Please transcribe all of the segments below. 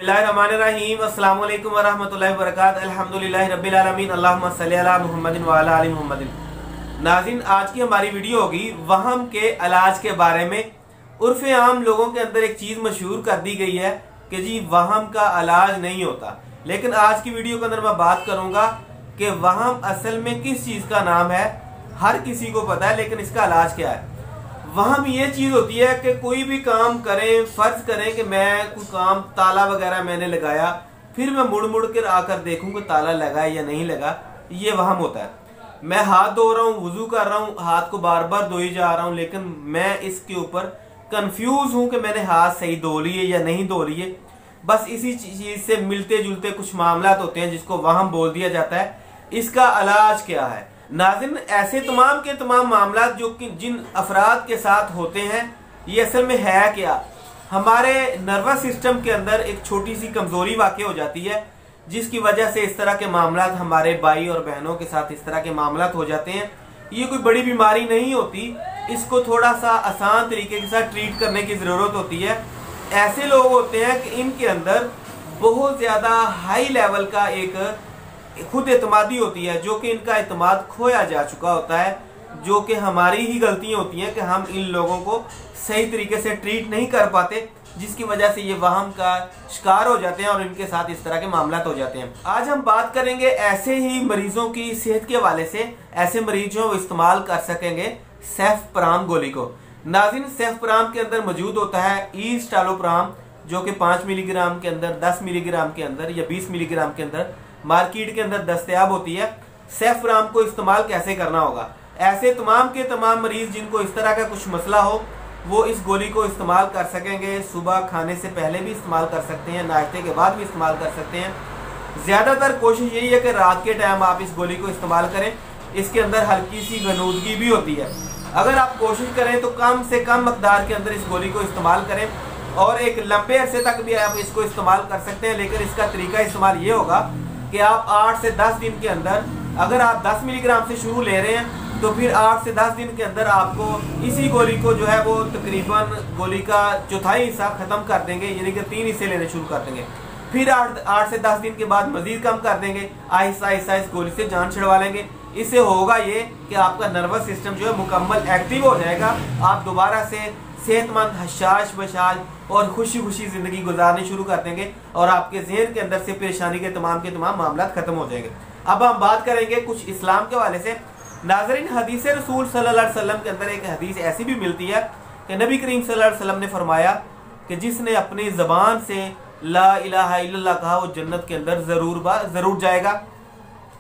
बिस्मिल्लाहिर्रहमानिर्रहीम अस्सलाम वालेकुम वरहमतुल्लाहि वबरकातुहू अल्हम्दुलिल्लाहि रब्बिल आलमीन अल्लाहुम्मा सल्ली अला मुहम्मदिन व अला आलि मुहम्मदिन। नाज़रीन, आज की हमारी वीडियो होगी वहम के इलाज के बारे में। उर्फ़ आम लोगों के अंदर एक चीज़ मशहूर कर दी गई है कि जी वहम का इलाज नहीं होता, लेकिन आज की वीडियो के अंदर मैं बात करूँगा कि वहम असल में किस चीज़ का नाम है। हर किसी को पता है, लेकिन इसका इलाज क्या है। वहम ये चीज़ होती है कि कोई भी काम करें, फर्ज करें कि मैं कोई काम ताला वगैरह मैंने लगाया, फिर मैं मुड़ मुड़ कर आकर देखूं कि ताला लगा है या नहीं लगा, ये वहम होता है। मैं हाथ धो रहा हूँ, वुजू कर रहा हूँ, हाथ को बार बार धोई जा रहा हूँ, लेकिन मैं इसके ऊपर कंफ्यूज हूँ कि मैंने हाथ सही धो लिए या नहीं धो लिए। बस इसी चीज़ से मिलते जुलते कुछ मामला होते हैं जिसको वहम बोल दिया जाता है। इसका इलाज क्या है? नाज़रीन, ऐसे तमाम के तमाम मामला जो कि जिन अफराद के साथ होते हैं, ये असल में है क्या? हमारे नर्वस सिस्टम के अंदर एक छोटी सी कमजोरी वाक़ई हो जाती है, जिसकी वजह से इस तरह के मामला हमारे भाई और बहनों के साथ इस तरह के मामला हो जाते हैं। ये कोई बड़ी बीमारी नहीं होती, इसको थोड़ा सा आसान तरीके के साथ ट्रीट करने की ज़रूरत होती है। ऐसे लोग होते हैं कि इनके अंदर बहुत ज़्यादा हाई लेवल का एक खुद एतमादी होती है, जो कि इनका एतमाद खोया जा चुका होता है, जो कि हमारी ही गलतियां होती हैं कि हम इन लोगों को सही तरीके से ट्रीट नहीं कर पाते, जिसकी वजह से ये वहम का शिकार हो जाते हैं और इनके साथ इस तरह के मामला हो जाते हैं। आज हम बात करेंगे ऐसे ही मरीजों की सेहत के हवाले से, ऐसे मरीजों को इस्तेमाल कर सकेंगे सेफ्पराम गोली को। नाज़रीन, सेफ्पराम के अंदर मौजूद होता है ईस्टालोप्राम, जो कि 5 मिलीग्राम के अंदर, 10 मिलीग्राम के अंदर या 20 मिलीग्राम के अंदर मार्केट के अंदर दस्तयाब होती है। सेफ्पराम को इस्तेमाल कैसे करना होगा? ऐसे तमाम के तमाम मरीज जिनको इस तरह का कुछ मसला हो, वो इस गोली को इस्तेमाल कर सकेंगे। सुबह खाने से पहले भी इस्तेमाल कर सकते हैं, नाश्ते के बाद भी इस्तेमाल कर सकते हैं। ज़्यादातर कोशिश यही है कि रात के टाइम आप इस गोली को इस्तेमाल करें। इसके अंदर हल्की सी गनूदगी भी होती है। अगर आप कोशिश करें तो कम से कम मकदार के अंदर इस गोली को इस्तेमाल करें और एक लंबे अरसे तक भी आप इसको इस्तेमाल कर सकते हैं। लेकिन इसका तरीका इस्तेमाल ये होगा कि आप 8 से 10 दिन के अंदर, अगर आप 10 मिलीग्राम से शुरू ले रहे हैं तो फिर 8 से 10 दिन के अंदर आपको इसी गोली को जो है वो तकरीबन गोली का चौथाई हिस्सा ख़त्म कर देंगे, यानी कि 3 हिस्से लेने शुरू कर देंगे। फिर 8 से 10 दिन के बाद मजीद कम कर देंगे, आहिस्ता आहिस्ता इस गोली से जान छिड़वा लेंगे। इससे होगा ये कि आपका नर्वस सिस्टम जो है मुकम्मल एक्टिव हो जाएगा। आप दोबारा से सेहतमंद, हशाश बशाश और खुशी खुशी ज़िंदगी गुजारनी शुरू कर देंगे और आपके जहन के अंदर से परेशानी के तमाम मामला ख़त्म हो जाएंगे। अब हम बात करेंगे कुछ इस्लाम के हवाले से। नाज़रीन, हदीस रसूल सल्लल्लाहु अलैहि वसल्लम के अंदर एक हदीस ऐसी भी मिलती है कि नबी करीम सल्लल्लाहु अलैहि वसल्लम ने फरमाया कि जिसने अपनी ज़बान से ला इलाहा इल्लल्लाह कहा, वो जन्नत के अंदर ज़रूर जाएगा।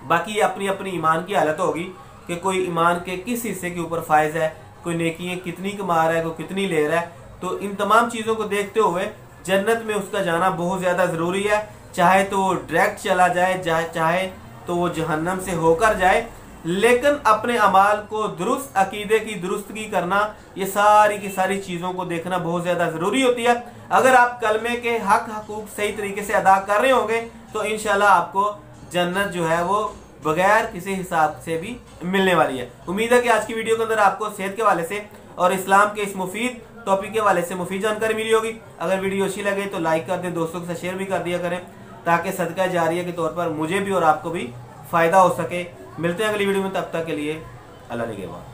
बाकी अपनी अपनी ईमान की हालत होगी कि कोई ईमान के किस हिस्से के ऊपर फायज है, कोई नेकियां कितनी कमा रहा है, कोई कितनी ले रहा है। तो इन तमाम चीज़ों को देखते हुए जन्नत में उसका जाना बहुत ज़्यादा ज़रूरी है। चाहे तो वो डायरेक्ट चला जाए, चाहे तो वो जहन्नम से होकर जाए, लेकिन अपने अमाल को दुरुस्त, अकीदे की दुरुस्तगी करना, ये सारी की सारी चीज़ों को देखना बहुत ज़्यादा ज़रूरी होती है। अगर आप कलमे के हक हकूक सही तरीके से अदा कर रहे होंगे तो इंशाल्लाह आपको जन्नत जो है वो बगैर किसी हिसाब से भी मिलने वाली है। उम्मीद है कि आज की वीडियो के अंदर आपको सेहत के हवाले से और इस्लाम के इस मुफीद टॉपिक के हवाले से मुफीद जानकारी मिली होगी। अगर वीडियो अच्छी लगे तो लाइक कर दें, दोस्तों के साथ शेयर भी कर दिया करें, ताकि सदका जारिया के तौर पर मुझे भी और आपको भी फ़ायदा हो सके। मिलते हैं अगली वीडियो में, तब तक के लिए अल्लाह निगहबान।